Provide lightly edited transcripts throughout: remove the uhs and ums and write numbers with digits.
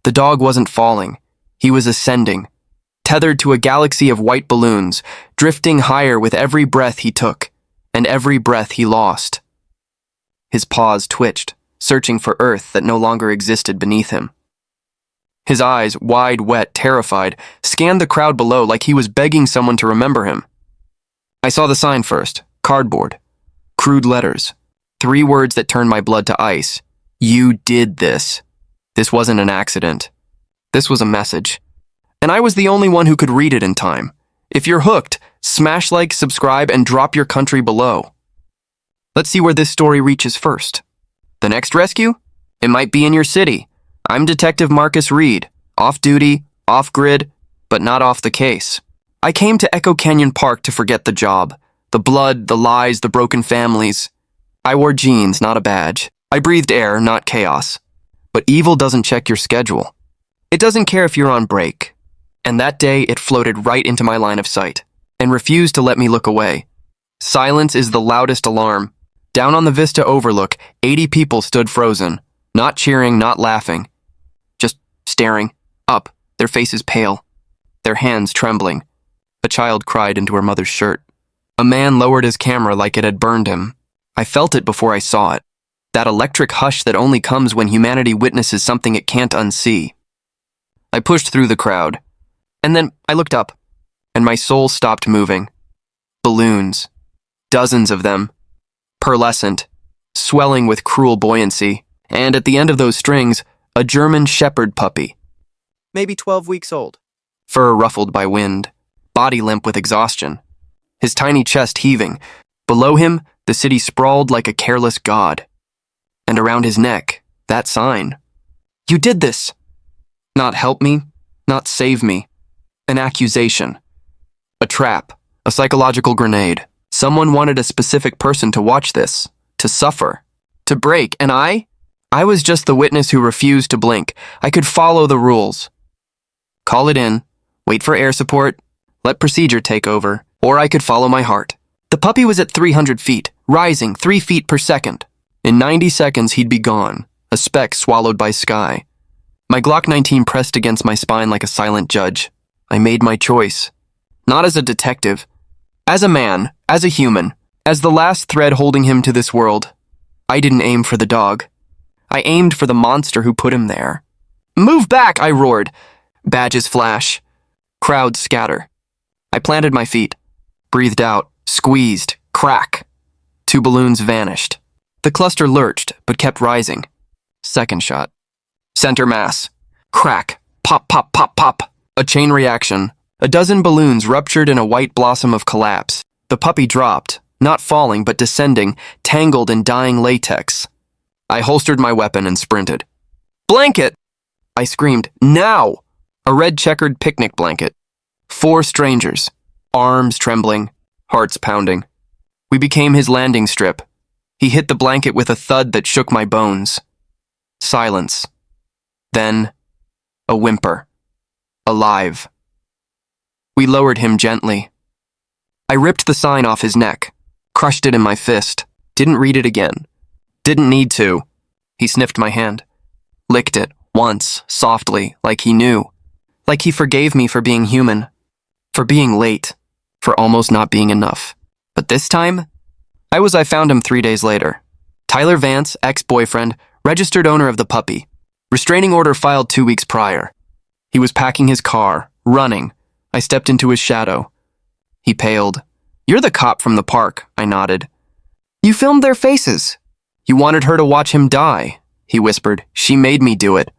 The dog wasn't falling. He was ascending, tethered to a galaxy of white balloons, drifting higher with every breath he took, and every breath he lost. His paws twitched, searching for earth that no longer existed beneath him. His eyes, wide, wet, terrified, scanned the crowd below like he was begging someone to remember him. I saw the sign first, cardboard, crude letters, 3 words that turned my blood to ice. You did this. This wasn't an accident. This was a message. And I was the only one who could read it in time. If you're hooked, smash like, subscribe, and drop your country below. Let's see where this story reaches first. The next rescue? It might be in your city. I'm Detective Marcus Reed, off-duty, off-grid, but not off the case. I came to Echo Canyon Park to forget the job, the blood, the lies, the broken families. I wore jeans, not a badge. I breathed air, not chaos. But evil doesn't check your schedule. It doesn't care if you're on break. And that day, it floated right into my line of sight and refused to let me look away. Silence is the loudest alarm. Down on the vista overlook, 80 people stood frozen, not cheering, not laughing. Just staring, up, their faces pale, their hands trembling. A child cried into her mother's shirt. A man lowered his camera like it had burned him. I felt it before I saw it. That electric hush that only comes when humanity witnesses something it can't unsee. I pushed through the crowd. And then I looked up, and my soul stopped moving. Balloons. Dozens of them. Pearlescent. Swelling with cruel buoyancy. And at the end of those strings, a German shepherd puppy. Maybe 12 weeks old. Fur ruffled by wind. Body limp with exhaustion. His tiny chest heaving. Below him, the city sprawled like a careless god. And around his neck, that sign. You did this. Not help me, not save me. An accusation. A trap. A psychological grenade. Someone wanted a specific person to watch this. To suffer. To break. And I was just the witness who refused to blink. I could follow the rules. Call it in. Wait for air support. Let procedure take over. Or I could follow my heart. The puppy was at 300 feet, rising 3 feet per second. In 90 seconds, he'd be gone, a speck swallowed by sky. My Glock 19 pressed against my spine like a silent judge. I made my choice. Not as a detective. As a man, as a human, as the last thread holding him to this world. I didn't aim for the dog. I aimed for the monster who put him there. Move back, I roared. Badges flash. Crowds scatter. I planted my feet. Breathed out. Squeezed. Crack. 2 balloons vanished. The cluster lurched, but kept rising. Second shot. Center mass. Crack. Pop, pop, pop, pop. A chain reaction. A dozen balloons ruptured in a white blossom of collapse. The puppy dropped, not falling but descending, tangled in dying latex. I holstered my weapon and sprinted. Blanket! I screamed, now! A red checkered picnic blanket. 4 strangers. Arms trembling, hearts pounding. We became his landing strip. He hit the blanket with a thud that shook my bones. Silence. Then, a whimper. Alive. We lowered him gently. I ripped the sign off his neck, crushed it in my fist, didn't read it again. Didn't need to. He sniffed my hand. Licked it, once, softly, like he knew. Like he forgave me for being human. For being late. For almost not being enough. But this time, I found him 3 days later. Tyler Vance, ex-boyfriend, registered owner of the puppy. Restraining order filed 2 weeks prior. He was packing his car, running. I stepped into his shadow. He paled. You're the cop from the park, I nodded. You filmed their faces. You wanted her to watch him die, he whispered. She made me do it.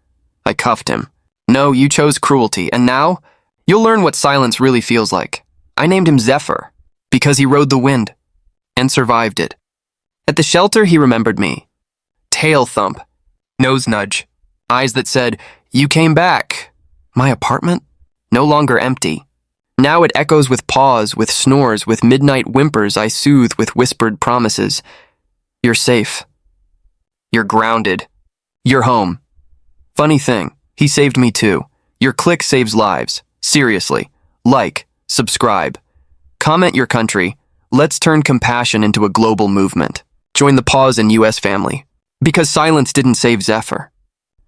I cuffed him. No, you chose cruelty, and now, you'll learn what silence really feels like. I named him Zephyr, because he rode the wind. And survived it. At the shelter, he remembered me. Tail thump. Nose nudge. Eyes that said, you came back. My apartment? No longer empty. Now it echoes with paws, with snores, with midnight whimpers I soothe with whispered promises. You're safe. You're grounded. You're home. Funny thing, he saved me too. Your click saves lives. Seriously. Like, subscribe. Comment your country. Let's turn compassion into a global movement. Join the Pause in US family. Because silence didn't save Zephyr.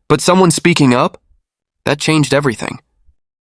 But someone speaking up? That changed everything.